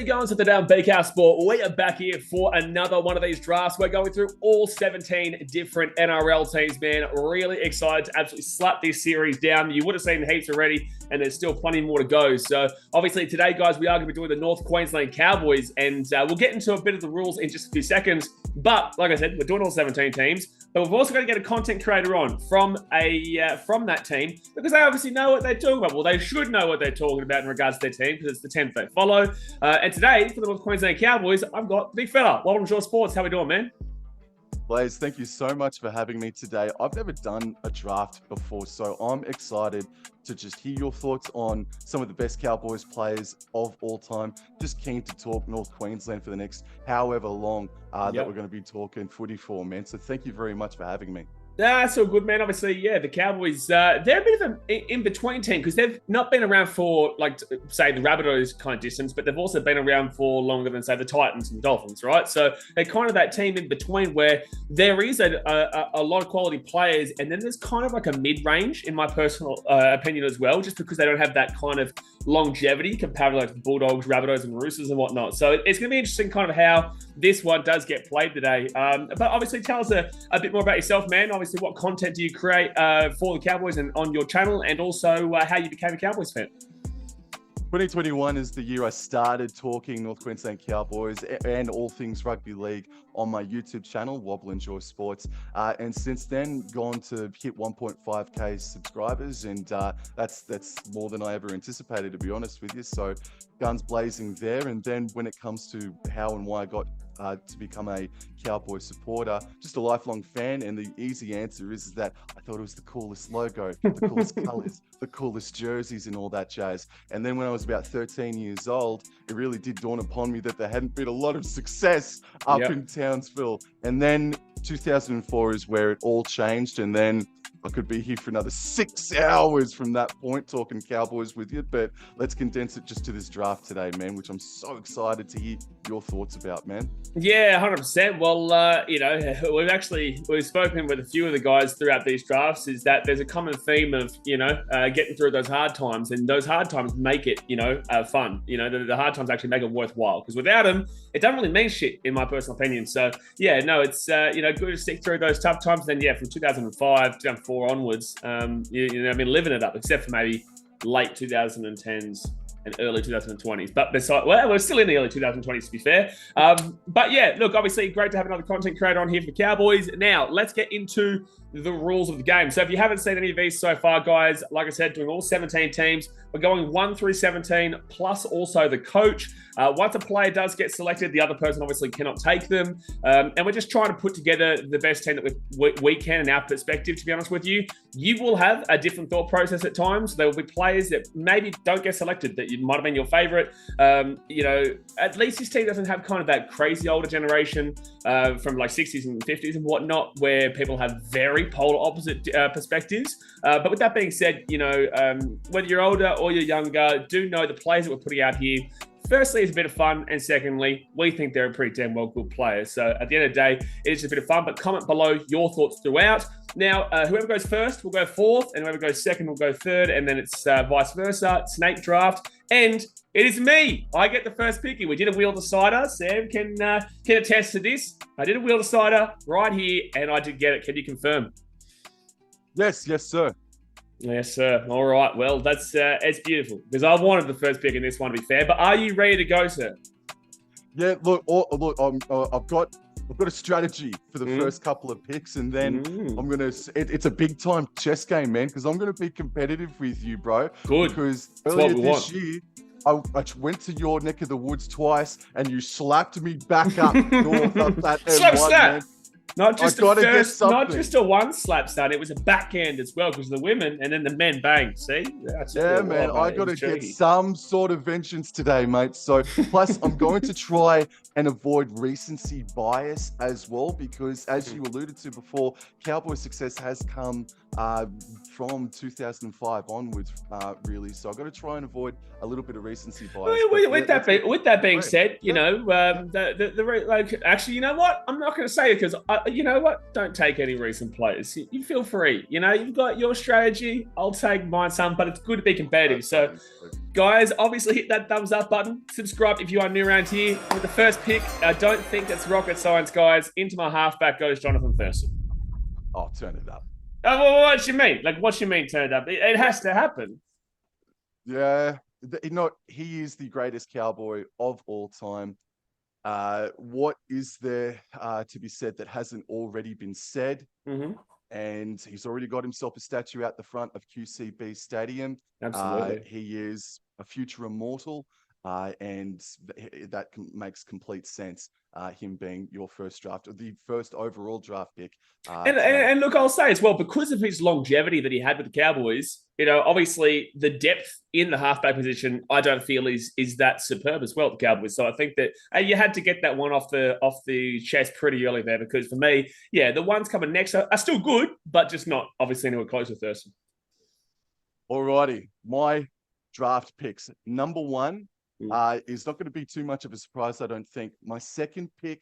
you going to the down BK Sport? We are back here for another one of these drafts. We're going through all 17 different NRL teams, man. Really excited to absolutely slap this series down. You would have seen the heaps already, and there's still plenty more to go. So obviously today, guys, we are going to be doing the North Queensland Cowboys, and we'll get into a bit of the rules in just a few seconds. But like I said, we're doing all 17 teams, but we've also got to get a content creator on from that team, because they obviously know what they're talking about. Well, they should know what they're talking about in regards to their team, because it's the team they follow. And today, for the North Queensland Cowboys, I've got the big fella, Wobblin Jaw Sports. How we doing, man? Blaze, thank you so much for having me today. I've never done a draft before, so I'm excited to just hear your thoughts on some of the best Cowboys players of all time. Just keen to talk North Queensland for the next however long that we're going to be talking footy for, man. So thank you very much for having me. That's all good, man. Obviously, yeah, the Cowboys, they're a bit of an in-between team, because they've not been around for, like, say, the Rabbitohs kind of distance, but they've also been around for longer than, say, the Titans and Dolphins, right? So they're kind of that team in between where there is a lot of quality players, and then there's kind of like a mid-range, in my personal opinion as well, just because they don't have that kind of longevity compared to, like, the Bulldogs, Rabbitohs, and Roosters and whatnot. So it's going to be interesting kind of how this one does get played today. But obviously, tell us a bit more about yourself, man. Obviously, what content do you create for the Cowboys and on your channel, and also how you became a Cowboys fan? 2021 is the year I started talking North Queensland Cowboys and all things rugby league on my YouTube channel, Wobblin Jaw Sports. And since then, gone to hit 1.5k subscribers, and that's more than I ever anticipated, to be honest with you. So guns blazing there. And then when it comes to how and why I got to become a Cowboy supporter, just a lifelong fan, and the easy answer is that I thought it was the coolest logo, the coolest colours, the coolest jerseys and all that jazz. And then when I was about 13 years old, it really did dawn upon me that there hadn't been a lot of success up in Townsville. And then 2004 is where it all changed, and then I could be here for another 6 hours from that point talking Cowboys with you, but let's condense it just to this draft today, man, which I'm so excited to hear your thoughts about, man. Yeah, 100%. Well, we've spoken with a few of the guys throughout these drafts, is that there's a common theme of, getting through those hard times, and those hard times make it, fun. The hard times actually make it worthwhile, because without them, it doesn't really mean shit, in my personal opinion. So, yeah, no, it's, good to stick through those tough times. Then, from 2005, 2004 onwards, I've been living it up, except for maybe late 2010s and early 2020s. But we're still in the early 2020s, to be fair. But yeah, look, obviously great to have another content creator on here for the Cowboys. Now, let's get into the rules of the game. So if you haven't seen any of these so far, guys, like I said, doing all 17 teams, we're going 1 through 17, plus also the coach. Once a player does get selected, the other person obviously cannot take them. And we're just trying to put together the best team that we can in our perspective, to be honest with you. You will have a different thought process at times. There will be players that maybe don't get selected that might have been your favorite. At least this team doesn't have kind of that crazy older generation from like 60s and 50s and whatnot, where people have very polar opposite perspectives. But with that being said, whether you're older or you're younger, do know the players that we're putting out here, firstly, it's a bit of fun, and secondly, we think they're a pretty damn well good players. So at the end of the day, it is just a bit of fun, but comment below your thoughts throughout. Now, whoever goes first will go fourth, and whoever goes second will go third, and then it's vice versa, snake draft, and it is me. I get the first pick here. We did a wheel decider. Sam can attest to this. I did a wheel decider right here, and I did get it. Can you confirm? Yes, sir. Yes, sir. All right. Well, it's beautiful, because I wanted the first pick in this one, to be fair. But are you ready to go, sir? Yeah. Look. I've got a strategy for the first couple of picks, and then I'm gonna. It's a big time chess game, man, because I'm gonna be competitive with you, bro. Good. Because earlier this year, I went to your neck of the woods twice, and you slapped me back up north up that M1, man. Not just a one slap start. It was a backhand as well, because the women and then the men bang. See? Man. I got to get some sort of vengeance today, mate. So, plus, I'm going to try and avoid recency bias as well, because as you alluded to before, Cowboy success has come from 2005 onwards, really. So I've got to try and avoid a little bit of recency bias. With that being said, actually, you know what? I'm not going to say it, because you know what? Don't take any recent players. You feel free. You've got your strategy. I'll take mine, son. But it's good to be competitive. So Guys, obviously hit that thumbs up button. Subscribe if you are new around here. With the first pick, I don't think that's rocket science, guys. Into my halfback goes Jonathan Thurston. Oh, turn it up. Oh, what you mean? Like, what you mean turned up? It has to happen. Yeah, he is the greatest Cowboy of all time. What is there to be said that hasn't already been said? Mm-hmm. And he's already got himself a statue out the front of QCB Stadium. Absolutely. He is a future immortal, and that makes complete sense. Him being your first draft, or the first overall draft pick. And look, I'll say as well, because of his longevity that he had with the Cowboys, obviously the depth in the halfback position, I don't feel is that superb as well, the Cowboys. So I think that you had to get that one off the chest pretty early there, because for me, yeah, the ones coming next are still good, but just not obviously anywhere close to Thurston. Alrighty, my draft picks. Number one is not going to be too much of a surprise, I don't think. My second pick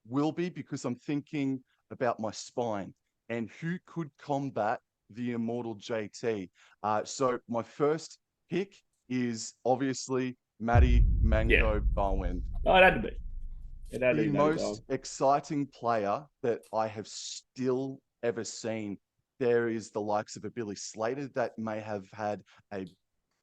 will be, because I'm thinking about my spine and who could combat the immortal JT. So my first pick is obviously Matty Mango Bowen. Oh, it had to be. The most exciting player that I have still ever seen. There is the likes of a Billy Slater that may have had a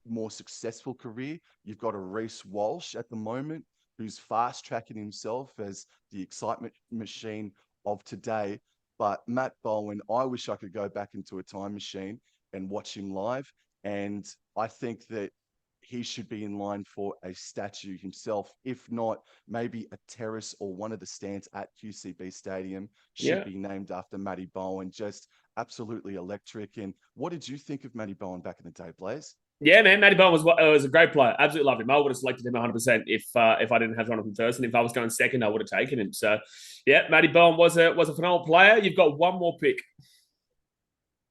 more successful career. You've got a Reece Walsh at the moment, who's fast tracking himself as the excitement machine of today. But Matt Bowen, I wish I could go back into a time machine and watch him live. And I think that he should be in line for a statue himself. If not, maybe a terrace or one of the stands at QCB Stadium should be named after Matty Bowen. Just absolutely electric. And what did you think of Matty Bowen back in the day, Blaze? Yeah, man, Matty Bowen was a great player. Absolutely loved him. I would have selected him 100% if I didn't have Jonathan Thurston. If I was going second, I would have taken him. So, yeah, Matty Bowen was a phenomenal player. You've got one more pick.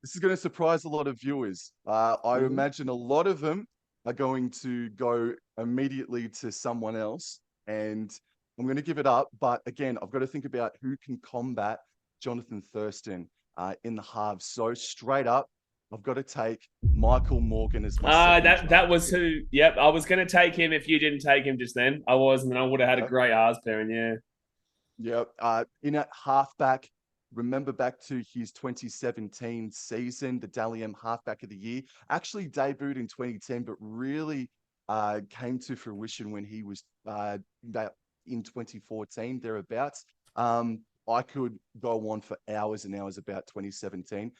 This is going to surprise a lot of viewers. I imagine a lot of them are going to go immediately to someone else, and I'm going to give it up. But again, I've got to think about who can combat Jonathan Thurston in the halves. So straight up, I've got to take Michael Morgan as my that was who. Yep, I was going to take him if you didn't take him just then. I was, and I would have had a great halves pairing. Yeah. Yep. In at halfback, remember back to his 2017 season, the Dally M halfback of the year. Actually debuted in 2010, but really came to fruition when he was in 2014, thereabouts. I could go on for hours and hours about 2017.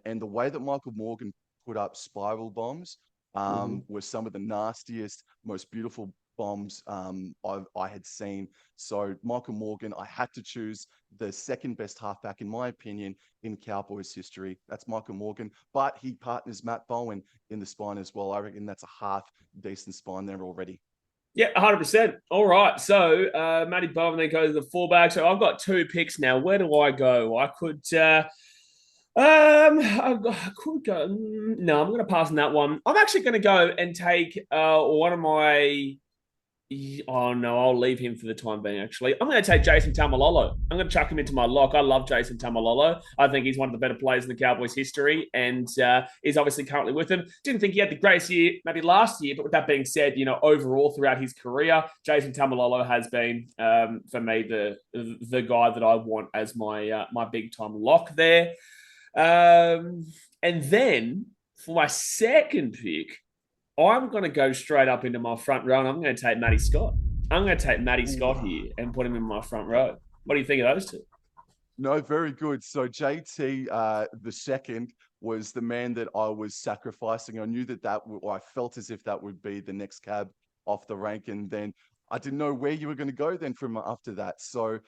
And the way that Michael Morgan put up spiral bombs were some of the nastiest, most beautiful bombs I had seen. So Michael Morgan, I had to choose the second best halfback, in my opinion, in Cowboys history. That's Michael Morgan, but he partners Matt Bowen in the spine as well. I reckon that's a half decent spine there already. Yeah, 100%. All right. So Matty Bowen then goes to the fullback. So I've got two picks now. Where do I go? I could I could go. No, I'm going to pass on that one. I'm actually going to go and take one of my. Oh no, I'll leave him for the time being. Actually, I'm going to take Jason Taumalolo. I'm going to chuck him into my lock. I love Jason Taumalolo. I think he's one of the better players in the Cowboys history, and is obviously currently with them. Didn't think he had the greatest year, maybe last year, but with that being said, overall throughout his career, Jason Taumalolo has been for me the guy that I want as my my big time lock there. And then for my second pick, I'm going to go straight up into my front row, and I'm going to take Matty Scott. I'm going to take Matty Scott here and put him in my front row. What do you think of those two? No, very good. So JT, the second, was the man that I was sacrificing. I knew I felt as if that would be the next cab off the rank, and then I didn't know where you were going to go then from after that. So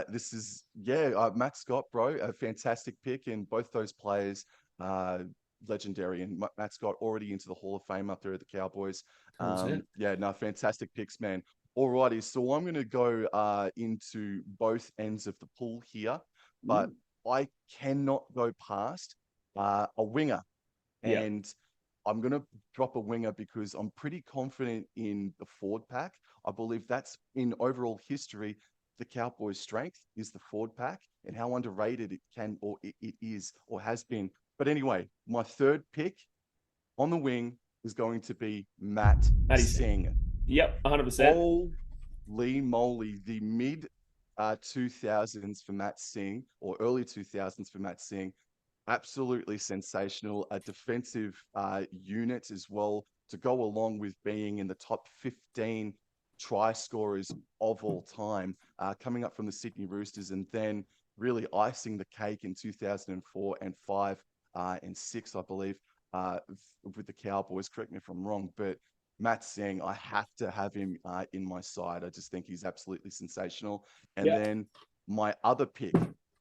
this is, Matt Scott, bro, a fantastic pick, and both those players, legendary, and Matt Scott already into the Hall of Fame up there at the Cowboys. Fantastic picks, man. Alrighty, so I'm going to go into both ends of the pool here, but I cannot go past a winger, and I'm going to drop a winger because I'm pretty confident in the forward pack. I believe that's in overall history. The Cowboys' strength is the forward pack, and how underrated it is or has been. But anyway, my third pick on the wing, is going to be Matt Matty Singh. Yep, 100%. Holy moly, the mid 2000s for Matt Singh, or early 2000s for Matt Singh, absolutely sensational. A defensive unit as well, to go along with being in the top 15 try scorers of all time, coming up from the Sydney Roosters, and then really icing the cake in 2004 and 5 and 6, I believe, with the Cowboys. Correct me if I'm wrong, but Matt Singh, I have to have him in my side. I just think he's absolutely sensational. And then my other pick,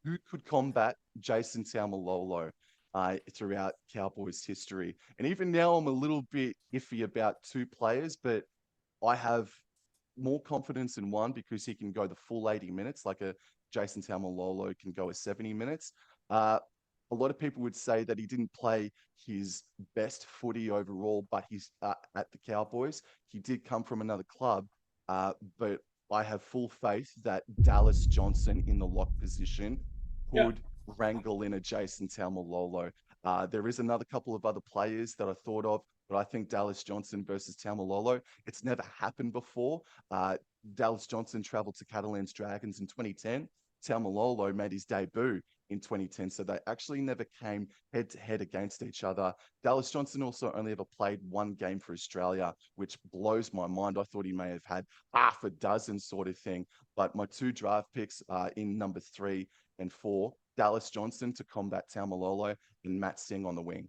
who could combat Jason Taumalolo throughout Cowboys history? And even now, I'm a little bit iffy about two players, but I have more confidence in one because he can go the full 80 minutes, like a Jason Taumalolo can go a 70 minutes. A lot of people would say that he didn't play his best footy overall, but he's at the Cowboys. He did come from another club, but I have full faith that Dallas Johnson in the lock position could wrangle in a Jason Taumalolo. There is another couple of other players that I thought of, but I think Dallas Johnson versus Taumalolo, it's never happened before. Dallas Johnson traveled to Catalan's Dragons in 2010. Taumalolo made his debut in 2010, so they actually never came head-to-head against each other. Dallas Johnson also only ever played one game for Australia, which blows my mind. I thought he may have had half a dozen sort of thing, but my two draft picks are in number 3 and 4, Dallas Johnson to combat Taumalolo and Matt Singh on the wing.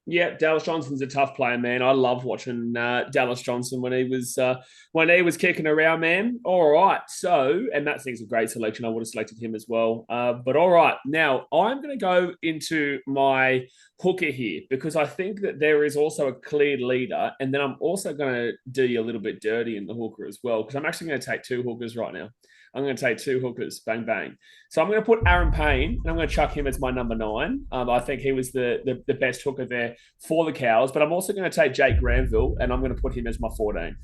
Yeah, Dallas Johnson's a tough player, man. I love watching Dallas Johnson when he was kicking around, man. All right, so and Matt Sing's a great selection. I would have selected him as well. But all right, now I'm going to go into my hooker here because I think that there is also a clear leader, and then I'm also going to do you a little bit dirty in the hooker as well because I'm actually going to take two hookers right now. I'm going to take two hookers, bang, bang. So I'm going to put Aaron Payne, and I'm going to chuck him as my number 9. I think he was the best hooker there for the Cows, but I'm also going to take Jake Granville, and I'm going to put him as my 14.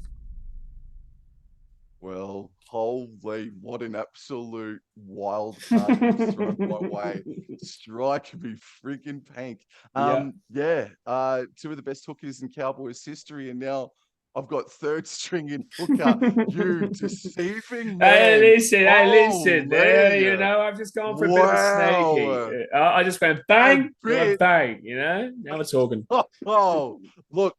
Well, holy, what an absolute wild card you've thrown my way. Strike me freaking pink. Two of the best hookers in Cowboys history, and now I've got third string in hooker. You deceiving man. Hey, listen. There, you know, I've just gone for a bit of a sneaky. I just went bang, bang, you know? Now we're talking. Look,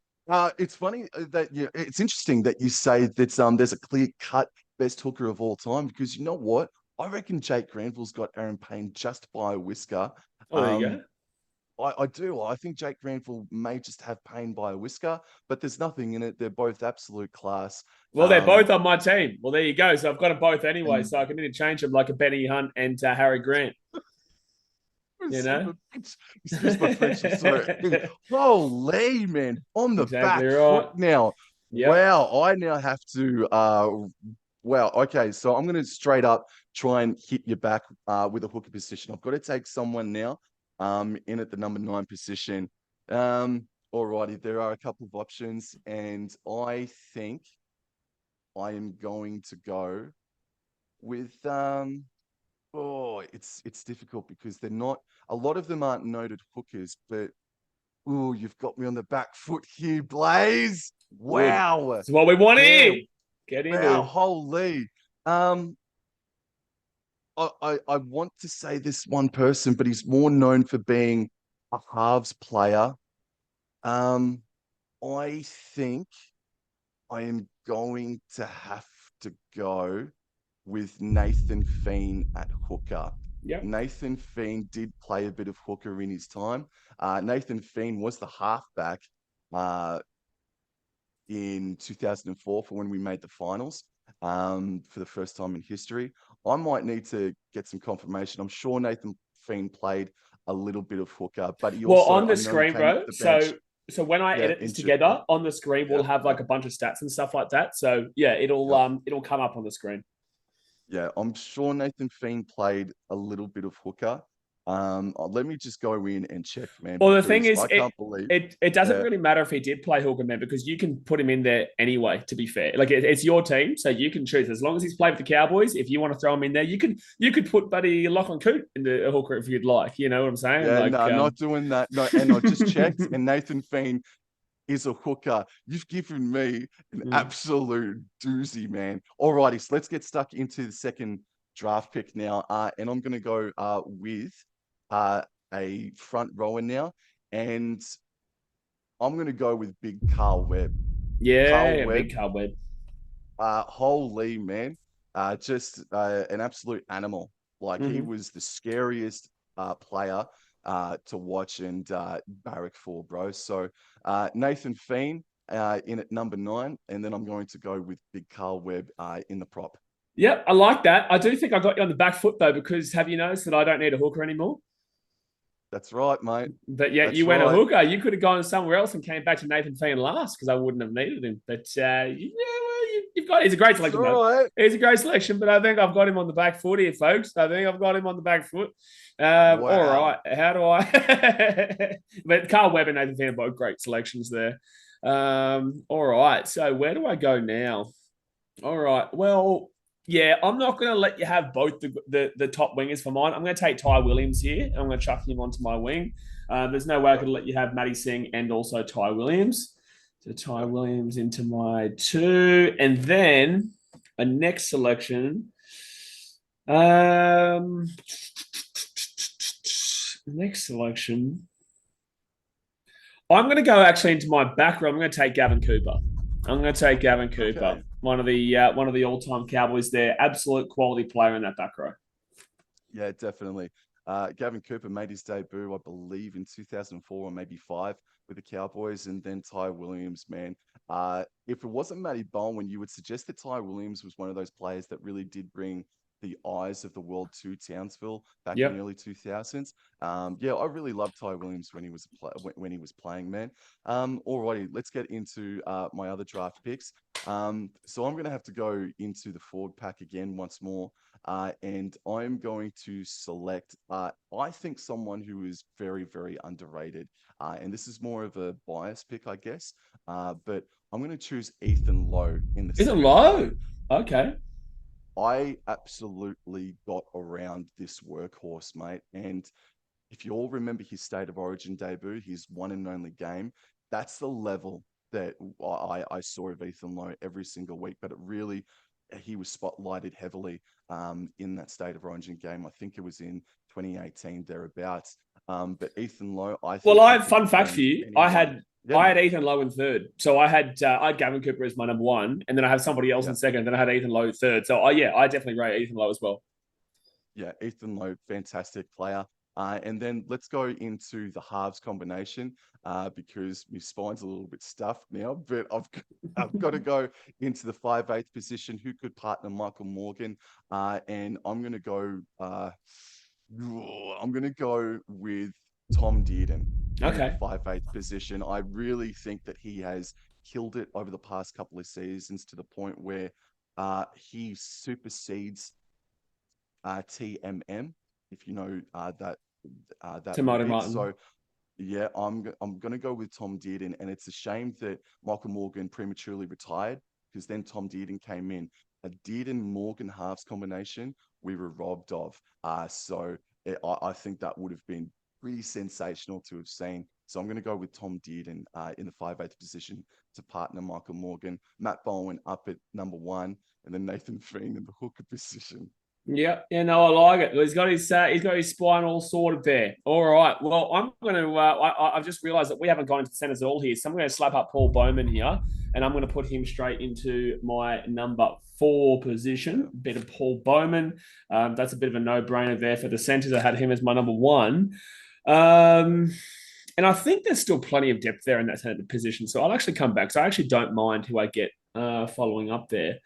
it's funny that it's interesting that you say that there's a clear-cut best hooker of all time because you know what? I reckon Jake Granville's got Aaron Payne just by a whisker. Oh, there you go. I do. I think Jake Granville may just have Payne by a whisker, but there's nothing in it. They're both absolute class. Well, they're both on my team. Well, there you go. So I've got them both anyway, so I can interchange them like a Benny Hunt and Harry Grant. You know? Excuse my French, I'm sorry. Holy, man. On the back foot now. Yep. Wow, I now have to... okay, so I'm going to straight up try and hit you back with a hooker position. I've got to take someone now. In at the number 9 position. Alrighty, there are a couple of options, and I think I am going to go with it's difficult because they're not, a lot of them aren't noted hookers, but you've got me on the back foot here, Blaze. Wow. That's what we want here. Get in there. Holy. I want to say this one person, but he's more known for being a halves player. I think I am going to have to go with Nathan Feen at hooker. Yep. Nathan Feen did play a bit of hooker in his time. Nathan Feen was the halfback in 2004 for when we made the finals. For the first time in history. I might need to get some confirmation. I'm sure Nathan Feen played a little bit of hooker, but he also on the screen, bro. So when I edit this together on the screen, we'll have like a bunch of stats and stuff like that. So yeah, it'll come up on the screen. Yeah, I'm sure Nathan Feen played a little bit of hooker. Let me just go in and check, man. Well, the thing is, it doesn't really matter if he did play hooker, man, because you can put him in there anyway, to be fair. Like, it's your team, so you can choose. As long as he's played with the Cowboys, if you want to throw him in there, you could put Buddy Lachlan Coote in the hooker if you'd like. You know what I'm saying? Yeah, no, I'm not doing that. No, and I just checked, and Nathan Feen is a hooker. You've given me an absolute doozy, man. Alrighty, so let's get stuck into the second draft pick now. And I'm going to go with a front rower now. And I'm going to go with Big Carl Webb. Yeah, Carl Webb, big cobweb. holy man, just an absolute animal. Like he Mm-hmm. was the scariest player to watch and barrack for, bro. So Nathan Fiend in at number 9, and then I'm going to go with Big Carl Webb in the prop. Yep, I like that. I do think I got you on the back foot though, because have you noticed that I don't need a hooker anymore? That's right, mate. But yet That's you went a right. hooker. You could have gone somewhere else and came back to Nathan Fiend last because I wouldn't have needed him. But you've got. He's a great It's selection, all though. right. He's a great selection, but I think I've got him on the back foot here, folks. I think I've got him on the back foot. Wow. All right. How do I? But Carl Webb and Nathan Fiend are both great selections there. All right. So where do I go now? All right. Well, yeah, I'm not going to let you have both the top wingers for mine. I'm going to take Ty Williams here. I'm going to chuck him onto my wing. There's no way I could let you have Matty Singh and also Ty Williams. So Ty Williams into my 2. And then a next selection. Next selection. I'm going to go actually into my back row. I'm going to take Gavin Cooper. Okay. One of the all-time Cowboys there. Absolute quality player in that back row. Yeah, definitely. Gavin Cooper made his debut, I believe, in 2004 or maybe 5 with the Cowboys, and then Ty Williams, man. If it wasn't Matty Bowen, you would suggest that Ty Williams was one of those players that really did bring the eyes of the world to Townsville back in the early 2000s. Yeah, I really loved Ty Williams when he was playing, man. Alrighty, let's get into my other draft picks. So I'm going to have to go into the forward pack again once more. And I'm going to select, I think, someone who is very, very underrated. And this is more of a bias pick, I guess. But I'm going to choose Ethan Lowe in the Ethan second Lowe? round. Okay. I absolutely got around this workhorse, mate. And if you all remember his State of Origin debut, his one and only game, that's the level that I saw of Ethan Lowe every single week. But he was spotlighted heavily in that State of Origin game. I think it was in 2018 thereabouts. But Ethan Lowe, I think. Well, I have fun fact for you. Anyone. I had Ethan Lowe in 3rd. So I had Gavin Cooper as my number 1, and then I have somebody else in 2nd. Then I had Ethan Lowe 3rd. So I definitely rate Ethan Lowe as well. Yeah, Ethan Lowe, fantastic player. And then let's go into the halves combination because my spine's a little bit stuffed now, but I've got to go into the 5/8 position. Who could partner Michael Morgan? And I'm going to go. I'm going to go with Tom Dearden. Okay. 5/8 position. I really think that he has killed it over the past couple of seasons to the point where he supersedes TMM, if you know that Tomato bit. Martin. So yeah, I'm going to go with Tom Dearden, and it's a shame that Michael Morgan prematurely retired because then Tom Dearden came in. A Dearden Morgan halves combination we were robbed of. So I think that would have been pretty sensational to have seen. So I'm going to go with Tom Dearden in the 5/8 position to partner Michael Morgan. Matt Bowen up at number 1, and then Nathan Fiend in the hooker position. Yeah, no, I like it. He's got his spine all sorted there. All right. Well, I'm going to. I've just realised that we haven't gone into the centres at all here, so I'm going to slap up Paul Bowman here, and I'm going to put him straight into my number 4 position. Bit of Paul Bowman. That's a bit of a no-brainer there for the centres. I had him as my number 1. And I think there's still plenty of depth there in that centre position. So I'll actually come back. So I actually don't mind who I get following up there.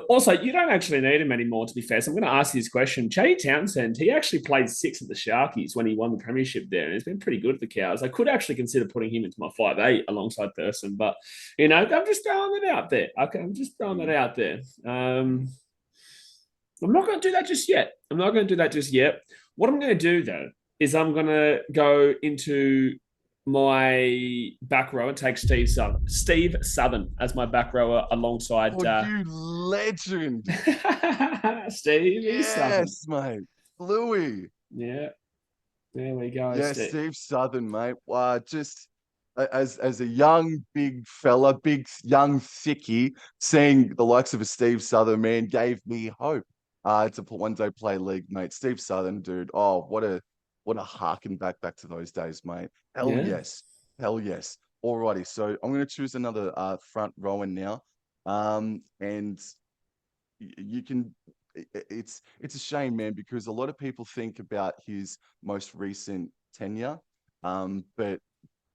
Also, you don't actually need him anymore, to be fair. So I'm going to ask you this question. Chatty Townsend, he actually played 6 at the Sharkies when he won the premiership there, and he's been pretty good at the Cows. I could actually consider putting him into my 5/8 alongside Thurston, but, I'm just throwing it out there. Okay, I'm just throwing it out there. I'm not going to do that just yet. What I'm going to do, though, is I'm going to go into my back row and take Steve Southern as my back rower alongside you legend. Steve Southern. Yes, mate. Bluey. Yeah. There we go. Yeah, Steve Southern, mate. Just as a young big fella, big young thickie, seeing the likes of a Steve Southern, man, gave me hope to one day play league, mate. Steve Southern, dude. Oh, what a harken back to those days, mate. Hell Yeah. yes, hell yes. Alrighty, so I'm gonna choose another front rower now, and you can. It's a shame, man, because a lot of people think about his most recent tenure, but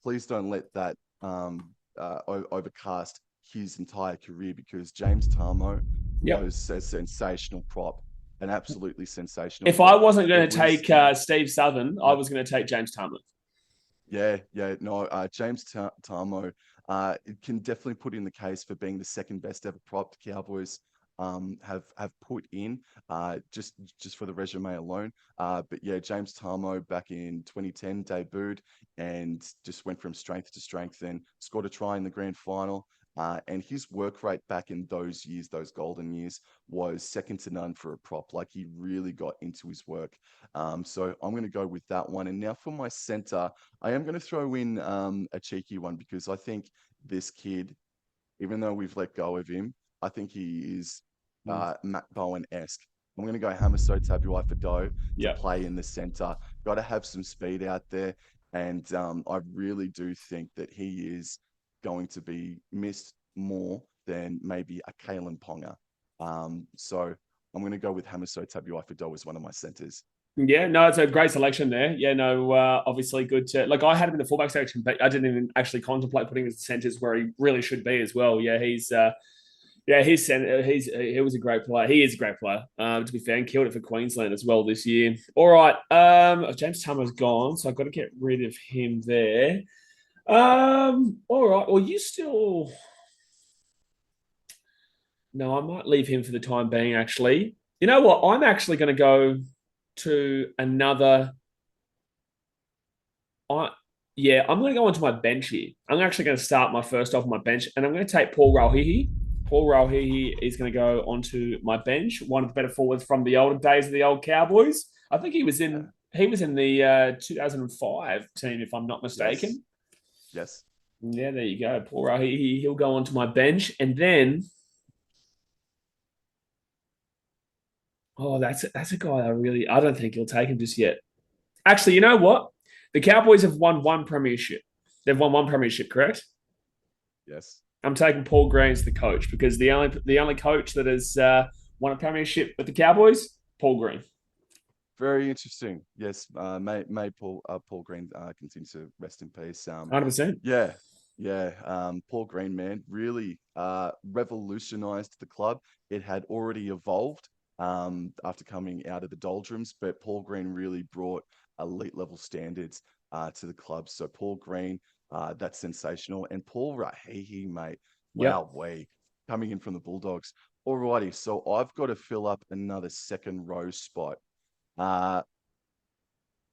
please don't let that overcast his entire career, because James Tarmo Yep. was a sensational prop, an absolutely sensational If I prop. wasn't going It to was, take Steve Southern, I yep, was going to take James Tamlin. yeah, no, James Tarmo it can definitely put in the case for being the second best ever prop the Cowboys have put in just for the resume alone. But yeah, James Tarmo back in 2010 debuted and just went from strength to strength and scored a try in the grand final. And his work rate back in those years, those golden years, was second to none for a prop. Like, he really got into his work. So I'm going to go with that one. And now for my center, I am going to throw in a cheeky one, because I think this kid, even though we've let go of him, I think he is Matt Bowen-esque. I'm going to go Hamiso Tabuai-Fidow to Yep. play in the center. Got to have some speed out there. And I really do think that he is going to be missed more than maybe a Kalen Ponga. So I'm going to go with Hamiso Tabuai-Fidow as one of my centers. Yeah, no, it's a great selection there. Yeah, no, obviously good to like. I had him in the fullback section, but I didn't even actually contemplate putting him as centers where he really should be as well. Yeah, he was a great player. He is a great player. To be fair, and killed it for Queensland as well this year. All right, James Tammer's gone, so I've got to get rid of him there. All right. Well, you still. No, I might leave him for the time being, actually. You know what? I'm actually going to go to another. I Yeah, I'm going to go onto my bench here. I'm actually going to start my first off my bench, and I'm going to take Paul Rauhihi. Paul Rauhihi is going to go onto my bench. One of the better forwards from the older days of the old Cowboys. I think Yeah. he was in the 2005 team, if I'm not Yes. mistaken. Yes. Yeah, there you go. Paul Rauhihi. He'll go onto my bench, and then that's a guy I don't think he'll take him just yet. Actually, you know what? The Cowboys have won one premiership. They've won one premiership, correct? Yes. I'm taking Paul Green as the coach because the only coach that has won a premiership with the Cowboys, Paul Green. Very interesting. Yes, may Paul Green continue to rest in peace. 100%. Yeah, yeah. Paul Green, man, really revolutionized the club. It had already evolved after coming out of the doldrums, but Paul Green really brought elite level standards to the club. So Paul Green, that's sensational, and Paul Rahihi, mate. Yep. Wow, way coming in from the Bulldogs. Alrighty, so I've got to fill up another second row spot. Uh,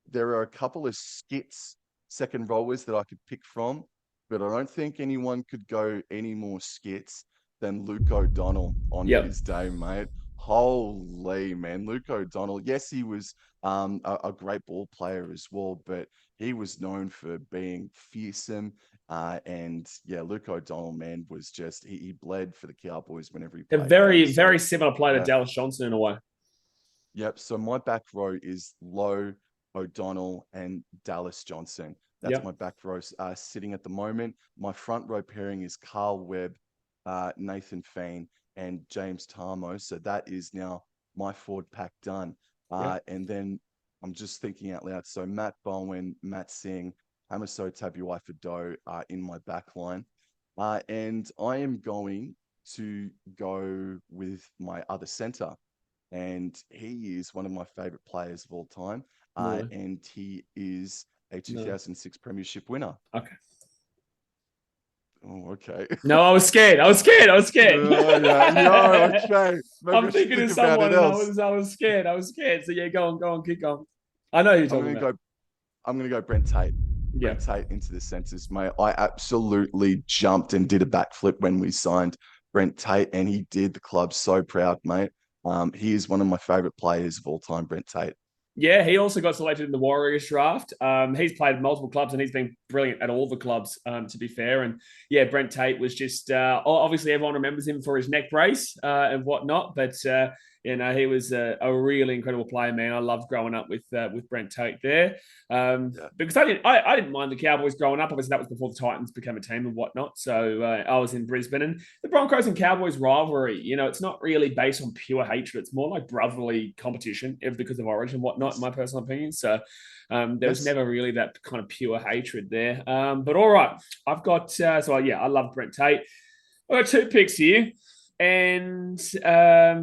there are a couple of skits, second rowers that I could pick from, but I don't think anyone could go any more skits than Luke O'Donnell on Yep. his day, mate. Holy man, Luke O'Donnell. Yes, he was a great ball player as well, but he was known for being fearsome. And yeah, Luke O'Donnell, man, was just he bled for the Cowboys whenever he A played for them. very, So very similar player to yeah, Dallas Johnson in a way. yep. So my back row is Lowe, O'Donnell, and Dallas Johnson. That's my Yep. back row sitting at the moment. My front row pairing is Carl Webb, Nathan Fain, and James Tarmo. So that is now my forward pack done. Yep. And then I'm just thinking out loud. So Matt Bowen, Matt Singh, Hamiso Tabuai-Fidow are in my back line. And I am going to go with my other center, and he is one of my favorite players of all time. No. And he is a No. 2006 Premiership winner. Okay. Oh, okay. No, I was scared. I was scared. I was scared. Yeah, no, okay. Maybe I'm I should thinking think of about it someone, and else. I was scared. I was scared. So yeah, go on, keep going. I know who you're I'm talking gonna about. go. I'm gonna go Brent Tate. Yeah. Brent Tate into the centres, mate. I absolutely jumped and did a backflip when we signed Brent Tate, and he did the club so proud, mate. He is one of my favorite players of all time, Brent Tate. Yeah, he also got selected in the Warriors draft. He's played multiple clubs and he's been brilliant at all the clubs, to be fair. And yeah, Brent Tate was just obviously everyone remembers him for his neck brace and whatnot, but he was a really incredible player, man. I loved growing up with Brent Tate there. Yeah. Because I didn't mind the Cowboys growing up. Obviously, that was before the Titans became a team and whatnot. So I was in Brisbane, and the Broncos and Cowboys rivalry. It's not really based on pure hatred. It's more like brotherly competition, because of origin and whatnot, in my personal opinion. So there was Yes. never really that kind of pure hatred there. But all right, I've got I love Brent Tate. I've got 2 picks here. And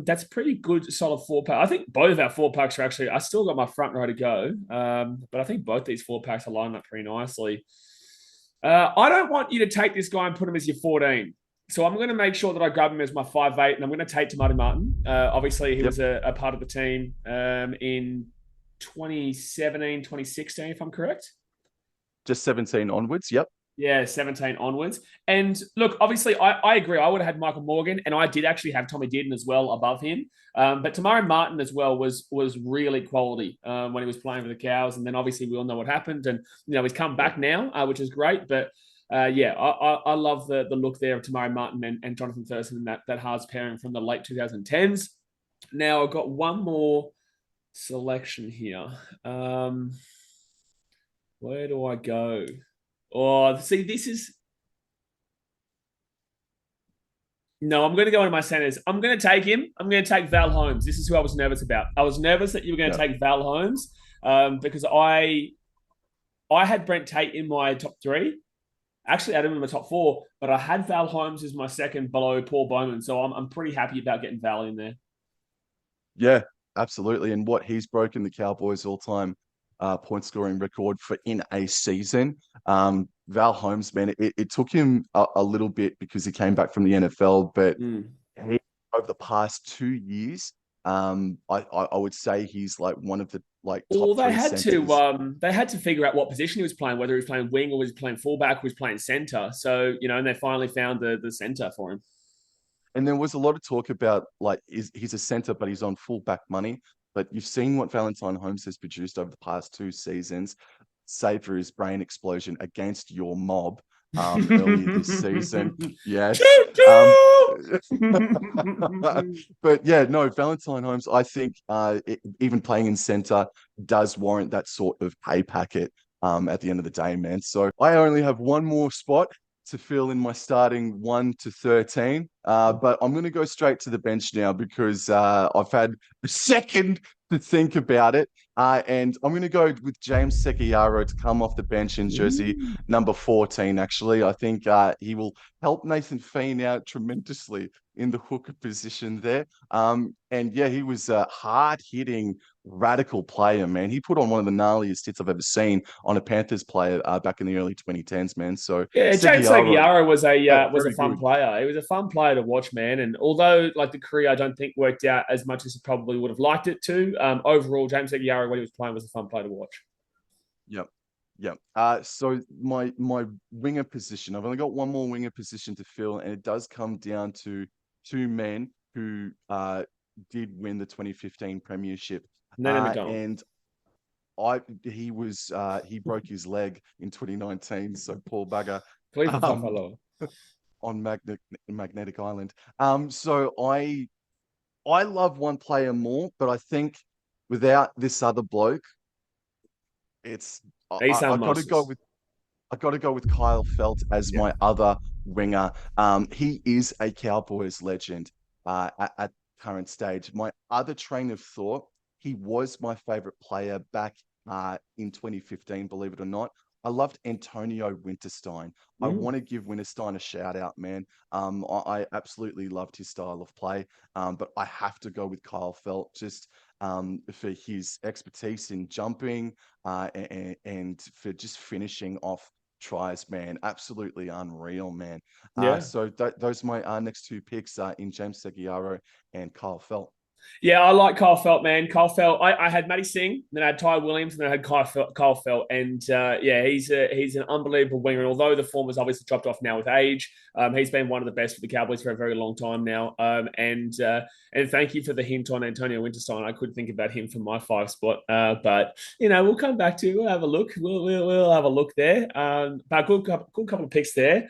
that's pretty good, solid 4-pack. I think both of our 4-packs are actually, I still got my front row to go. But I think both these 4-packs are lining up pretty nicely. I don't want you to take this guy and put him as your 14. So I'm going to make sure that I grab him as my 5'8", and I'm going to take Tamati Martin. Obviously, he was a part of the team in 2017, 2016, if I'm correct. Just 17 onwards. Yep. Yeah, 17 onwards. And look, obviously, I agree. I would have had Michael Morgan, and I did actually have Tommy Dearden as well above him. But Tamari Martin as well was really quality when he was playing for the Cows. And then obviously we all know what happened. And, he's come back now, which is great. But I love the look there of Tamari Martin and Jonathan Thurston and that Haas pairing from the late 2010s. Now I've got one more selection here. Where do I go? Oh, see, this is no. I'm going to go into my centers. I'm going to take him. I'm going to take Val Holmes. This is who I was nervous about. I was nervous that you were going to Yep. take Val Holmes because I had Brent Tate in my top 3. Actually, I had him in my top 4, but I had Val Holmes as my second below Paul Bowman. So I'm pretty happy about getting Val in there. Yeah, absolutely. And what he's broken the Cowboys all-time point scoring record for in a season. Val Holmes, man, it took him a little bit because he came back from the NFL, but he, over the past 2 years, I would say he's like one of the Well, top three centers. they had to figure out what position he was playing, whether he was playing wing or was he playing fullback, or was playing center. So and they finally found the center for him. And there was a lot of talk about he's a center, but he's on fullback money. But you've seen what Valentine Holmes has produced over the past 2 seasons, save for his brain explosion against your mob earlier this season. Yes. But yeah, no, Valentine Holmes, I think even playing in center does warrant that sort of pay packet at the end of the day, man. So I only have one more spot to fill in my starting 1 to 13. But I'm going to go straight to the bench now because I've had a second to think about it. And I'm going to go with James Sekiyaro to come off the bench in jersey number 14, actually. I think he will help Nathan Feen out tremendously in the hooker position there. And yeah, he was a hard-hitting, radical player, man. He put on one of the gnarliest hits I've ever seen on a Panthers player back in the early 2010s, man. So yeah, James Seguiaro was a very fun good. player. He was a fun player to watch, man. And although like the career, I don't think worked out as much as he probably would have liked it to. Overall, James Seguiaro when he was playing was a fun player to watch. Yep. Yep. So my winger position, I've only got one more winger position to fill, and it does come down to 2 men who did win the 2015 premiership. Nene McDonald. And he broke his leg in 2019, so poor bugger. Cleveland Um, Buffalo. on Magnetic Island. So I love one player more, but I think without this other bloke, it's Isan I got to go Moses. with Kyle Felt as Yeah. my other winger. He is a Cowboys legend at current stage. My other train of thought, he was my favorite player back in 2015, believe it or not. I loved Antonio Winterstein. I want to give Winterstein a shout out, man. I absolutely loved his style of play, but I have to go with Kyle Felt just for his expertise in jumping and for just finishing off tries, man. Absolutely unreal, man. Yeah. So those are my next 2 picks in James Seguiaro and Kyle Felt. Yeah, I like Kyle Felt, man. Kyle Felt. I had Matty Singh, then I had Ty Williams, and then I had Kyle Felt. And yeah, he's an unbelievable winger. And although the form has obviously dropped off now with age, he's been one of the best for the Cowboys for a very long time now. And thank you for the hint on Antonio Winterstein. I could think about him for my 5 spot, but we'll come back to. We'll have a look. We'll have a look there. But good couple of picks there.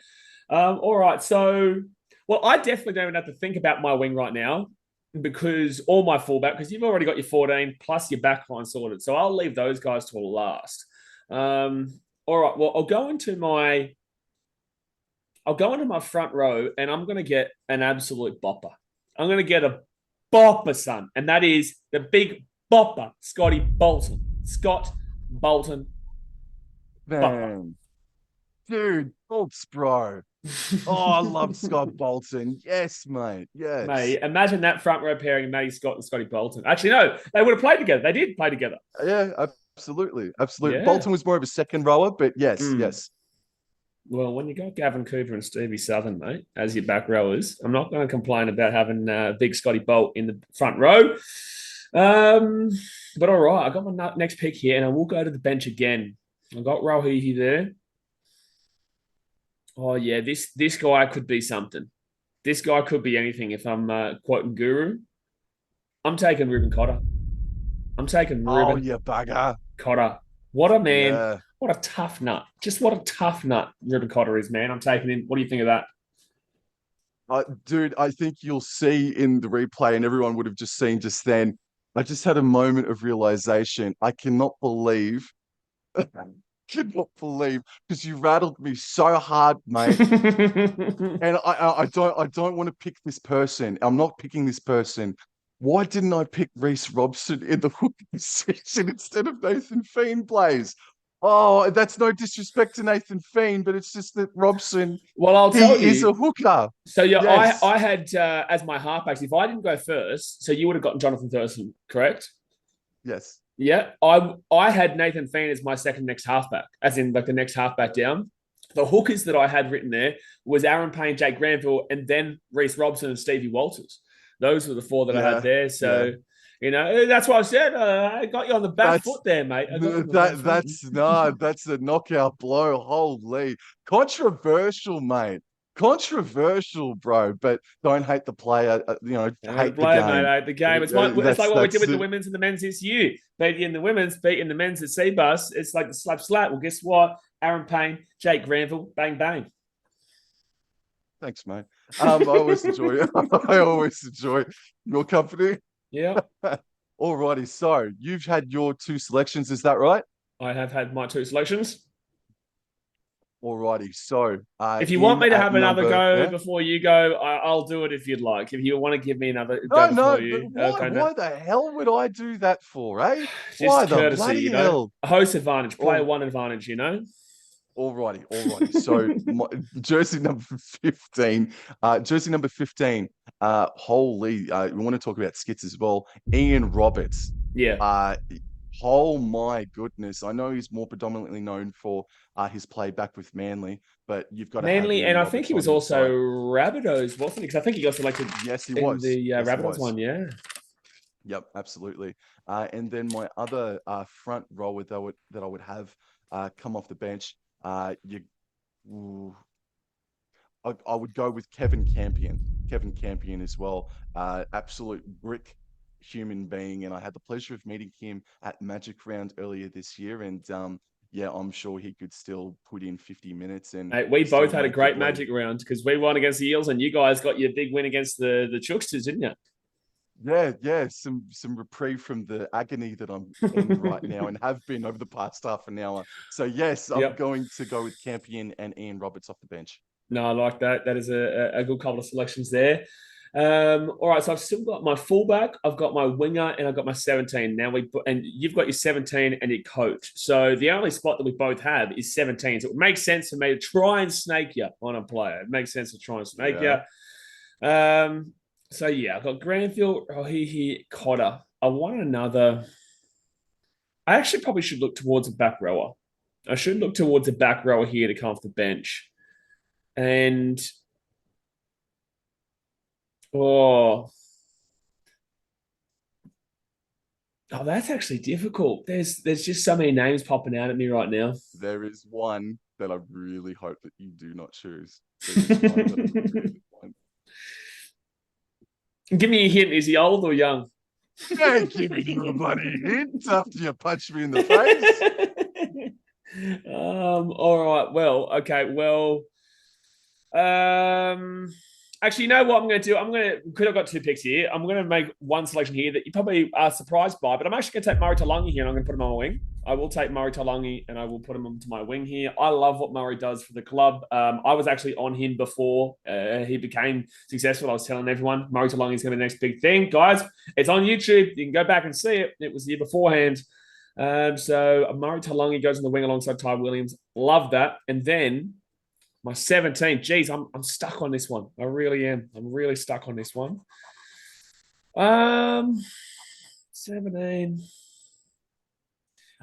All right, so well, I definitely don't even have to think about my wing right now because all my fullback, because you've already got your 14 plus your backline sorted. So I'll leave those guys till last. All right. Well, I'll go into my front row and I'm going to get an absolute bopper. I'm going to get a bopper, son. And that is the big bopper, Scotty Bolton. Scott Bolton. Man. Dude, Bolts, bro. Oh, I love Scott Bolton. Yes, mate. Yes. Mate, imagine that front row pairing, Matty Scott and Scotty Bolton. Actually, no, they would have played together. They did play together. Yeah, absolutely. Absolutely. Yeah. Bolton was more of a second rower, but yes, yes. Well, when you got Gavin Cooper and Stevie Southern, mate, as your back rowers, I'm not going to complain about having big Scotty Bolt in the front row. But all right, I got my next pick here, and I will go to the bench again. I got Rohihi there. Oh, yeah, this guy could be something. This guy could be anything if I'm quoting Guru. I'm taking Ruben Cotter. I'm taking Ruben. Oh, yeah, bugger. Cotter. What a man. Yeah. What a tough nut. Just what a tough nut Ruben Cotter is, man. I'm taking him. What do you think of that? Dude, I think you'll see in the replay, and everyone would have just seen just then, I just had a moment of realization. I cannot believe because you rattled me so hard, mate. And I don't want to pick this person. I'm not picking this person. Why didn't I pick Reece Robson in the hook position instead of Nathan Fiend, Blaze? Oh, that's no disrespect to Nathan Fiend, but it's just that Robson, well, I'll tell you, is a hooker. So yeah, yes. I had as my halfbacks. If I didn't go first, so you would have gotten Jonathan Thurston, correct? Yes. Yeah, I had Nathan Fiend as my second next halfback, as in like the next halfback down. The hookers that I had written there was Aaron Payne, Jake Granville, and then Reece Robson and Stevie Walters. Those were the 4 that I had there. So, that's why I said I got you on the back foot there, mate. That's a knockout blow. Holy controversial, mate. Controversial, bro. But don't hate the player. Hate the game. Mate, hate the game. It's like what we did with the women's and the men's this year. Beating the women's, beating the men's at Seabus. It's like the slap. Well, guess what? Aaron Payne, Jake Granville, bang bang. Thanks, mate. I always enjoy it. I always enjoy your company. Yeah. Alrighty. So you've had your 2 selections, is that right? I have had my 2 selections. Alrighty. So if you want me to have another go before you go, I'll do it if you'd like. If you want to give me another go before you. Why the hell would I do that for, eh? Just why courtesy, the bloody hell? A host advantage, player 1 advantage, Alrighty. So jersey number 15. Holy, we want to talk about skits as well. Ian Roberts. Yeah. Oh my goodness. I know he's more predominantly known for his play back with Manly, but you've got Manly, and I think he was also Rabbitohs, wasn't he? Because I think he got selected. Yes, he was. The Rabbitohs one, yeah. Yep, absolutely. And then my other front rower that I would have come off the bench, I would go with Kevin Campion. Kevin Campion as well. Absolute brick human being, and I had the pleasure of meeting him at Magic Round earlier this year, and I'm sure he could still put in 50 minutes. And mate, we both had a great Magic Round because we won against the Eels, and you guys got your big win against the Chooksters, didn't you? Yeah, some reprieve from the agony that I'm in right now and have been over the past half an hour. So yes, I'm going to go with Campion and Ian Roberts off the bench. No, I like that. That is a good couple of selections there. All right, so I've still got my fullback, I've got my winger, and I've got my 17. And you've got your 17 and your coach. So the only spot that we both have is 17. So it makes sense for me to try and snake you on a player. It makes sense to try and snake you. So yeah, I've got Granville, Rohihi, Cotter. I want another. I actually probably should look towards a back rower. I should look towards a back rower here to come off the bench. And Oh, that's actually difficult. There's just so many names popping out at me right now. There is one that I really hope that you do not choose. There is one that I really want. Give me a hint. Is he old or young? Don't give me a bloody hint after you punch me in the face. All right. Well, okay. Well, actually, you know what I'm going to do? Because I've got two picks here, I'm going to make one selection here that you probably are surprised by, but I'm actually going to take Murray Taulagi here and I'm going to put him on my wing. I will take Murray Taulagi and I will put him onto my wing here. I love what Murray does for the club. I was actually on him before he became successful. I was telling everyone Murray Taulagi is going to be the next big thing. Guys, it's on YouTube. You can go back and see it. It was the year beforehand. So Murray Taulagi goes on the wing alongside Ty Williams. Love that. And then my 17. Geez, I'm stuck on this one. I really am. I'm really stuck on this one. 17.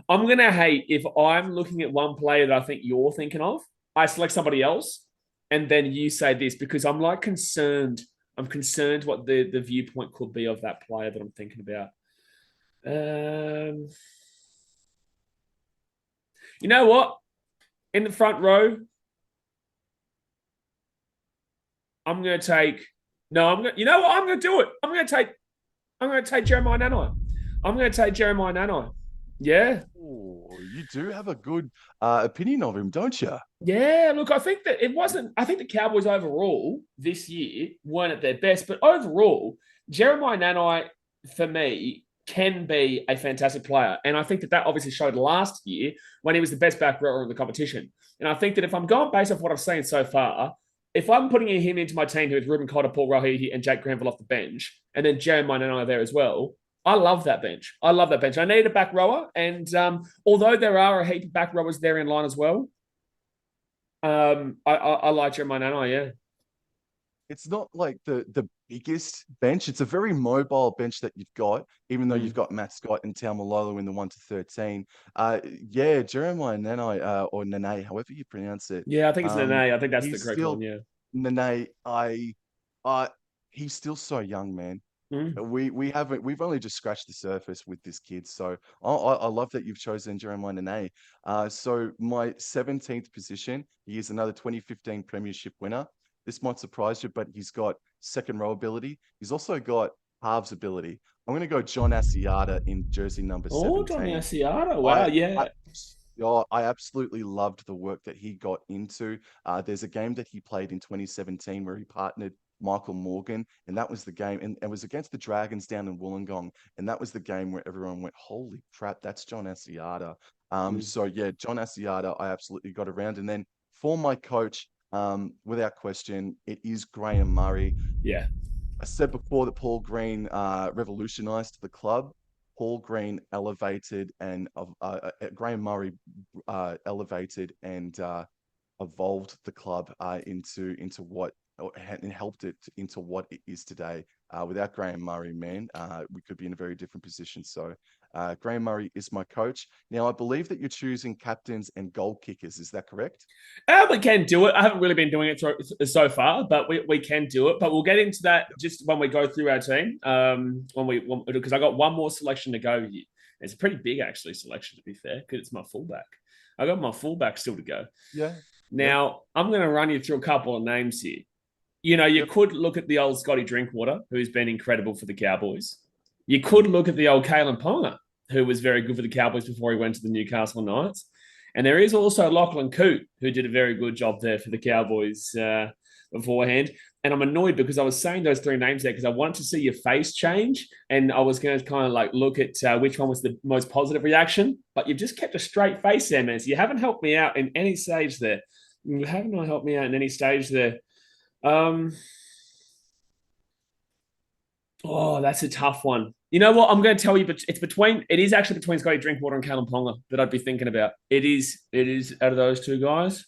I'm gonna hate if I'm looking at one player that I think you're thinking of. I select somebody else, and then you say this because I'm like concerned. I'm concerned what the viewpoint could be of that player that I'm thinking about. You know what? In the front row, I'm going to take. No, I'm going. You know what? I'm going to do it. I'm going to take Jeremiah Nanai. I'm going to take Jeremiah Nanai. Yeah. Oh, you do have a good opinion of him, don't you? Yeah. Look, I think that it wasn't. I think the Cowboys overall this year weren't at their best, but overall, Jeremiah Nanai for me can be a fantastic player, and I think that obviously showed last year when he was the best back rower in the competition. And I think that if I'm going based off what I've seen so far, if I'm putting him into my team with Ruben Cotter, Paul Rahidi, and Jake Granville off the bench, and then Jeremiah Nanai there as well, I love that bench. I love that bench. I need a back rower, and although there are a heap of back rowers there in line as well, I like Jeremiah Nanai. Yeah, It's not like the biggest bench. It's a very mobile bench that you've got, even though you've got Matt Scott and Taumalolo in the 1 to 13. Yeah, Jeremiah Nanai, or Nene, however you pronounce it. yeah. I think it's Nanai. I think that's the He's correct one. still Yeah. Nene. He's still so young, man. Mm. We've only just scratched the surface with this kid. So I love that you've chosen Jeremiah Nene. So my 17th position, he is another 2015 Premiership winner. This might surprise you, but he's got second row ability. He's also got halves ability. I'm going to go John Asiata in jersey number Oh, Johnny 17. Asiata. Wow. Yeah. I absolutely loved the work that he got into. There's a game that he played in 2017 where he partnered Michael Morgan, and that was the game, and it was against the Dragons down in Wollongong, and that was the game where everyone went, "Holy crap, that's John Asiata." So yeah, John Asiata, I absolutely got around, and then for my coach, without question, it is Graham Murray. Yeah. I said before that Paul Green revolutionized the club. Paul Green elevated and Graham Murray elevated and evolved the club into what and helped it into what it is today. Without Graham Murray, man, we could be in a very different position. So Graham Murray is my coach. Now, I believe that you're choosing captains and goal kickers. Is that correct? We can do it. I haven't really been doing it so far, but we can do it. But we'll get into that just when we go through our team. Because I got one more selection to go here. It's a pretty big actually selection to be fair, because it's my fullback. I got my fullback still to go. Yeah. Now I'm going to run you through a couple of names here. You know, you could look at the old Scotty Drinkwater, who's been incredible for the Cowboys. You could look at the old Kalen Ponga, who was very good for the Cowboys before he went to the Newcastle Knights. And there is also Lachlan Coote, who did a very good job there for the Cowboys beforehand. And I'm annoyed because I was saying those three names there because I wanted to see your face change. And I was going to kind of like look at which one was the most positive reaction. But you've just kept a straight face there, man. So you haven't helped me out in any stage there. You haven't helped me out in any stage there. Oh, that's a tough one. You know what? I'm going to tell you, but it is actually between Scotty Drinkwater and Kalen Ponga that I'd be thinking about. It is out of those two guys.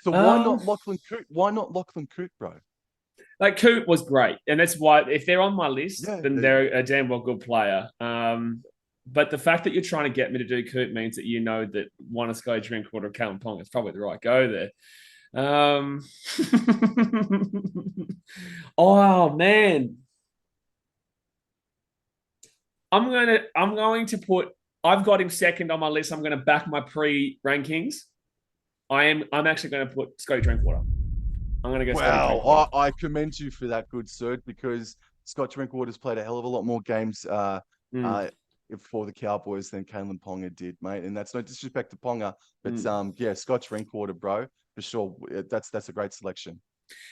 So why not Lachlan Coote? Why not Lachlan Coote, bro? Like Coote was great, and that's why if they're on my list, then they're a damn well good player. But the fact that you're trying to get me to do Coote means that you know that one is Scotty Drinkwater or Kalen Ponga is probably the right go there. Oh man. I'm going to put. I've got him second on my list. I'm going to back my pre-rankings. I'm actually going to put Scotty Drinkwater. I'm going to go Scotty Wow, Drinkwater. I commend you for that, good sir, because Scott Drinkwater's played a hell of a lot more games Mm, for the Cowboys than Kalen Ponga did, mate. And that's no disrespect to Ponga, but mm. yeah, Scott Drinkwater, bro, for sure. That's a great selection.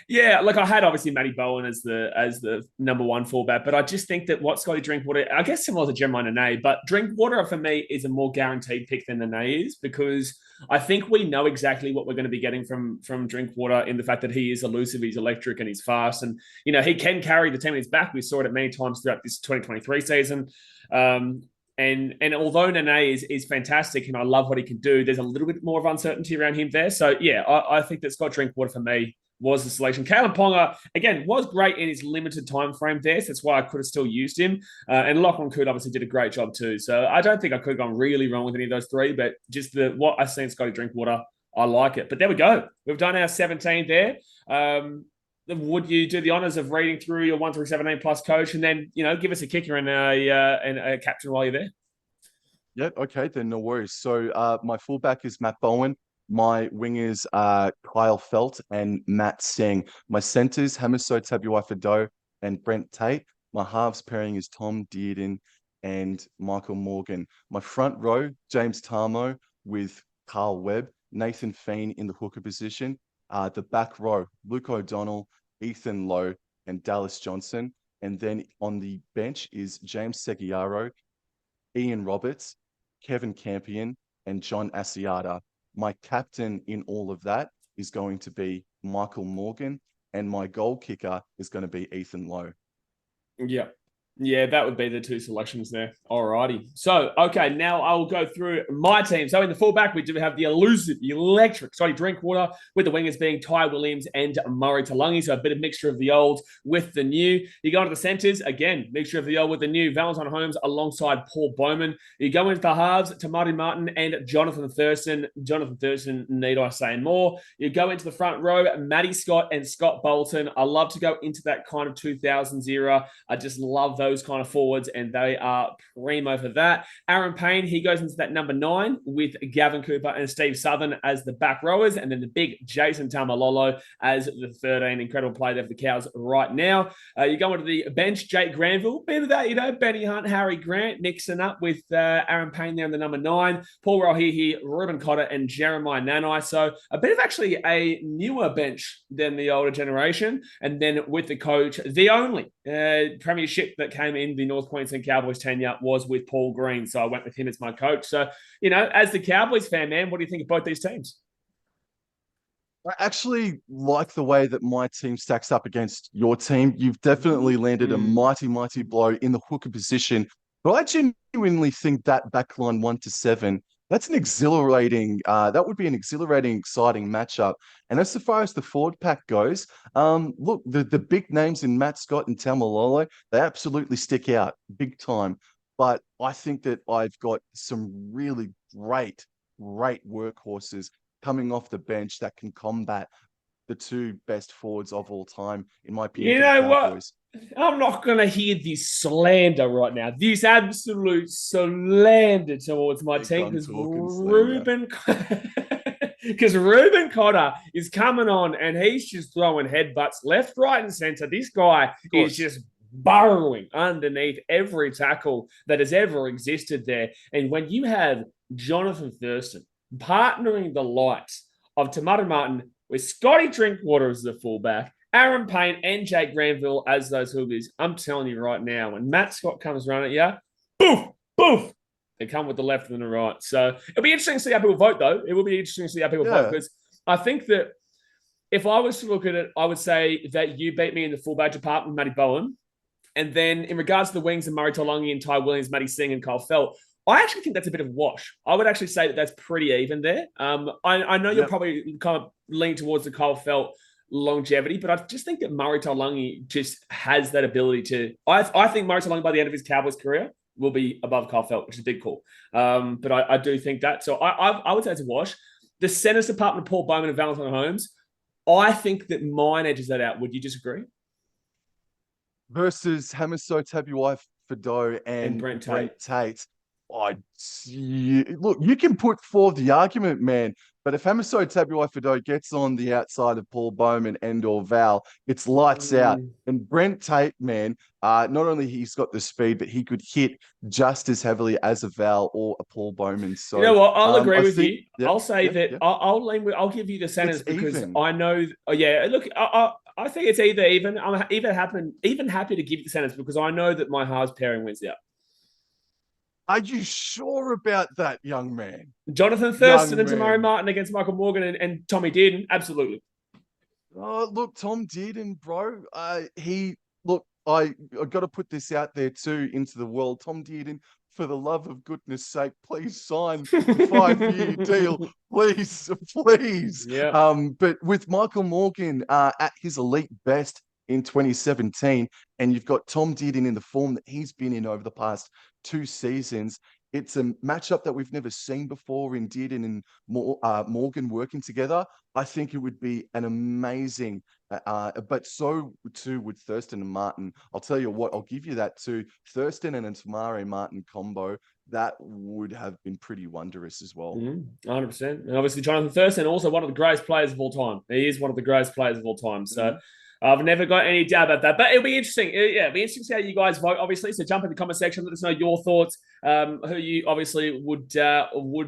Yeah, like I had obviously Matty Bowen as the number one fullback, but I just think that what Scotty Drinkwater, I guess similar to Jeremiah Nene, but Drinkwater for me is a more guaranteed pick than Nene is because I think we know exactly what we're going to be getting from Drinkwater in the fact that he is elusive, he's electric, and he's fast, and he can carry the team in his back. We saw it many times throughout this 2023 season. And although Nene is fantastic and I love what he can do, there's a little bit more of uncertainty around him there. So yeah, I think that Scott Drinkwater for me was the selection. Kalen Ponga, again, was great in his limited time frame there. So that's why I could have still used him. And Lachlan Coote obviously did a great job too. So I don't think I could have gone really wrong with any of those three, but just what I've seen Scotty Drinkwater, I like it. But there we go. We've done our 17 there. Would you do the honors of reading through your 1 through 17 plus coach and then, give us a kicker and a captain while you're there? Yeah, okay, then no worries. So my fullback is Matt Bowen. My wingers are Kyle Felt and Matt Seng. My centers, Hamiso Tabuai-Fidow and Brent Tate. My halves pairing is Tom Dearden and Michael Morgan. My front row, James Tarmo with Carl Webb, Nathan Feen in the hooker position. The back row, Luke O'Donnell, Ethan Lowe, and Dallas Johnson. And then on the bench is James Seguiaro, Ian Roberts, Kevin Campion, and John Asiata. My captain in all of that is going to be Michael Morgan, and my goal kicker is going to be Ethan Lowe. Yeah. Yeah, that would be the two selections there. Alrighty. So, okay, now I'll go through my team. So in the fullback, we do have the elusive, electric Scotty Drinkwater, with the wingers being Ty Williams and Murray Talangi. So a bit of mixture of the old with the new. You go into the centres, again, mixture of the old with the new. Valentine Holmes alongside Paul Bowman. You go into the halves, Tamati Martin and Jonathan Thurston. Jonathan Thurston, need I say more? You go into the front row, Matty Scott and Scott Bolton. I love to go into that kind of 2000s era. I just love those kind of forwards, and they are primo for that. Aaron Payne, he goes into that number 9 with Gavin Cooper and Steve Southern as the back rowers, and then the big Jason Tamalolo as the 13. Incredible play there for the Cows right now. You go into the bench, Jake Granville, bit of that, Benny Hunt, Harry Grant, mixing up with Aaron Payne there in the number 9, Paul Rohihi, Ruben Cotter, and Jeremiah Nanai. So a bit of actually a newer bench than the older generation. And then with the coach, the only premiership that came in the North Queensland Cowboys tenure was with Paul Green. So I went with him as my coach. So, as the Cowboys fan, man, what do you think of both these teams? I actually like the way that my team stacks up against your team. You've definitely landed a mighty, mighty blow in the hooker position. But I genuinely think that backline 1 to 7, that's an exhilarating, that would be an exhilarating, exciting matchup. And as far as the forward pack goes, look, the big names in Matt Scott and Tamalolo, they absolutely stick out big time. But I think that I've got some really great workhorses coming off the bench that can combat the two best forwards of all time, in my opinion. You know what? I'm not going to hear this slander right now. This absolute slander towards my team because Ruben Cotter is coming on and he's just throwing headbutts left, right, and center. This guy is just burrowing underneath every tackle that has ever existed there. And when you have Jonathan Thurston partnering the likes of Tamati Martin with Scotty Drinkwater as the fullback, Aaron Payne and Jake Granville as those hookers, I'm telling you right now, when Matt Scott comes running at you, boof, boof, they come with the left and the right. So it'll be interesting to see how people vote, though. It will be interesting to see how people vote, because I think that if I was to look at it, I would say that you beat me in the fullback department with Matty Bowen. And then in regards to the wings and Murray Talangi and Ty Williams, Matty Singh and Kyle Felt, I actually think that's a bit of a wash. I would actually say that that's pretty even there. I know you'll probably kind of lean towards the Kyle Felt longevity, but I just think that Murray Talangi just has that ability to. I think Murray Talangi by the end of his Cowboys career will be above Kyle Felt, which is a big call. But I do think that. So I would say it's a wash. The centers department, Paul Bowman and Valentine Holmes, I think that mine edges that out. Would you disagree? Versus Hamiso Fidow And and Brent Brent Tate. Tate. Look, you can put forward the argument, man. But if Hamiso Tabuai-Fidow gets on the outside of Paul Bowman and or Val, it's lights out. And Brent Tate, man, not only he's got the speed, but he could hit just as heavily as a Val or a Paul Bowman. So you know what? I'll agree I with think, you. I'll say that I'll give you the centers it's because even. I know. Oh, yeah, look, I think it's either even. I'm even happy to give you the centers because I know that my halves pairing wins out. Are you sure about that, young man? Jonathan Thurston and Tamari Martin against Michael Morgan and Tommy Dearden, absolutely. Oh, look, Tom Dearden, bro. I got to put this out there too into the world. Tom Dearden, for the love of goodness sake, please sign a 5-year deal, please, please. Yeah. But with Michael Morgan at his elite best in 2017, and you've got Tom Dearden in the form that he's been in over the past 2 seasons. It's a matchup that we've never seen before in Dearden and Morgan working together. I think it would be an amazing, but so too would Thurston and Martin. I'll tell you what, I'll give you that too. Thurston and a Tamari Martin combo, that would have been pretty wondrous as well. 100%. And obviously, Jonathan Thurston, also one of the greatest players of all time. He is one of the greatest players of all time. So I've never got any doubt about that. But it'll be interesting. Yeah, it'll be interesting to see how you guys vote, obviously. So jump in the comment section. Let us know your thoughts. Who you obviously would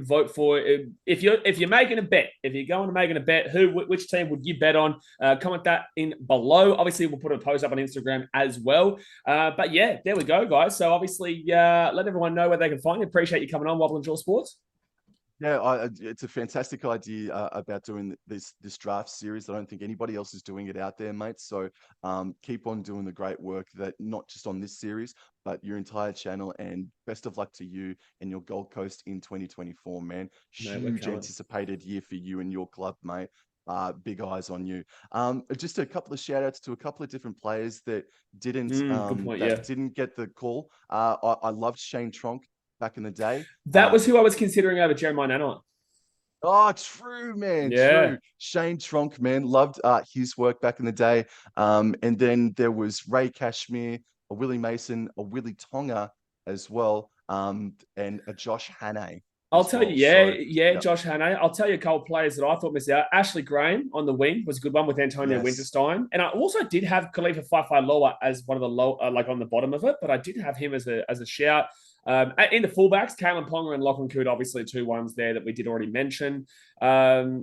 vote for. If you're making a bet, if you're going to making a bet, which team would you bet on? Comment that in below. Obviously, we'll put a post up on Instagram as well. But yeah, there we go, guys. So obviously, let everyone know where they can find you. Appreciate you coming on, Wobblin Jaw Sports. Yeah, it's a fantastic idea about doing this draft series. I don't think anybody else is doing it out there, mate. So keep on doing the great work that not just on this series, but your entire channel. And best of luck to you and your Gold Coast in 2024, man. Huge anticipated year for you and your club, mate. Big eyes on you. Just a couple of shout outs to a couple of different players that didn't didn't get the call. I loved Shane Tronk back in the day. That was who I was considering over Jeremiah Nanai. Oh, true, man. Yeah. True. Shane Tronk, man. Loved his work back in the day. And then there was Ray Cashmere, a Willie Mason, a Willie Tonga as well, and a Josh Hannay. I'll tell you, Josh Hannay. I'll tell you a couple of players that I thought missed out. Ashley Graham on the wing was a good one with Antonio Winterstein. And I also did have Khalifa Faifai Loa as one of the low, like on the bottom of it, but I did have him as a shout. In the fullbacks, Kalen Ponga and Lachlan Coote, obviously 2 ones there that we did already mention.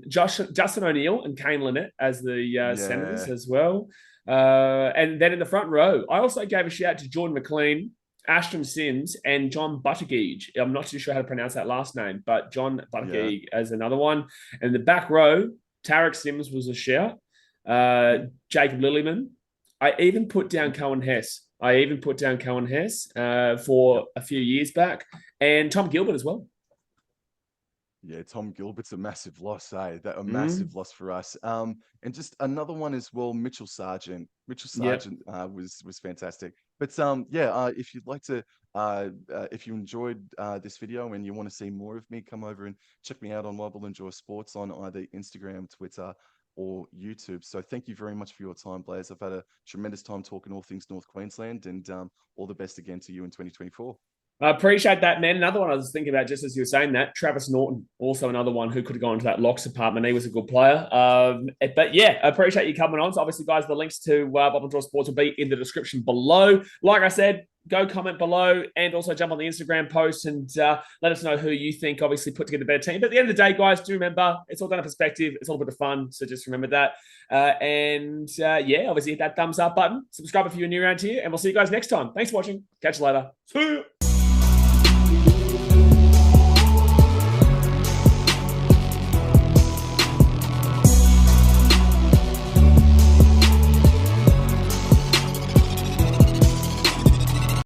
Justin O'Neill and Kane Lynette as the centers as well. And then in the front row, I also gave a shout to Jordan McLean, Ashton Sims, and John Buttigieg. I'm not too sure how to pronounce that last name, but John Buttigieg as another one. And the back row, Tarek Sims was a shout. Jacob Lillyman. I even put down Cohen Hess. For a few years back, and Tom Gilbert as well. Yeah, Tom Gilbert's a massive loss, a massive loss for us. And just another one as well, Mitchell Sargent. Was fantastic. But if you'd like to, if you enjoyed this video and you want to see more of me, come over and check me out on Wobblin Jaw Sports on either Instagram, Twitter, or YouTube. So thank you very much for your time, Blaze. I've had a tremendous time talking all things North Queensland, and all the best again to you in 2024. I appreciate that, man. Another one I was thinking about just as you were saying that, Travis Norton, also another one who could have gone to that locks department. He was a good player. But yeah, I appreciate you coming on. So obviously, guys, the links to Wobblin Jaw Sports will be in the description below. Like I said, go comment below and also jump on the Instagram post and let us know who you think obviously put together a better team. But at the end of the day, guys, do remember, it's all done in perspective. It's all a bit of fun. So just remember that. Obviously hit that thumbs up button. Subscribe if you're new around here. And we'll see you guys next time. Thanks for watching. Catch you later. See you.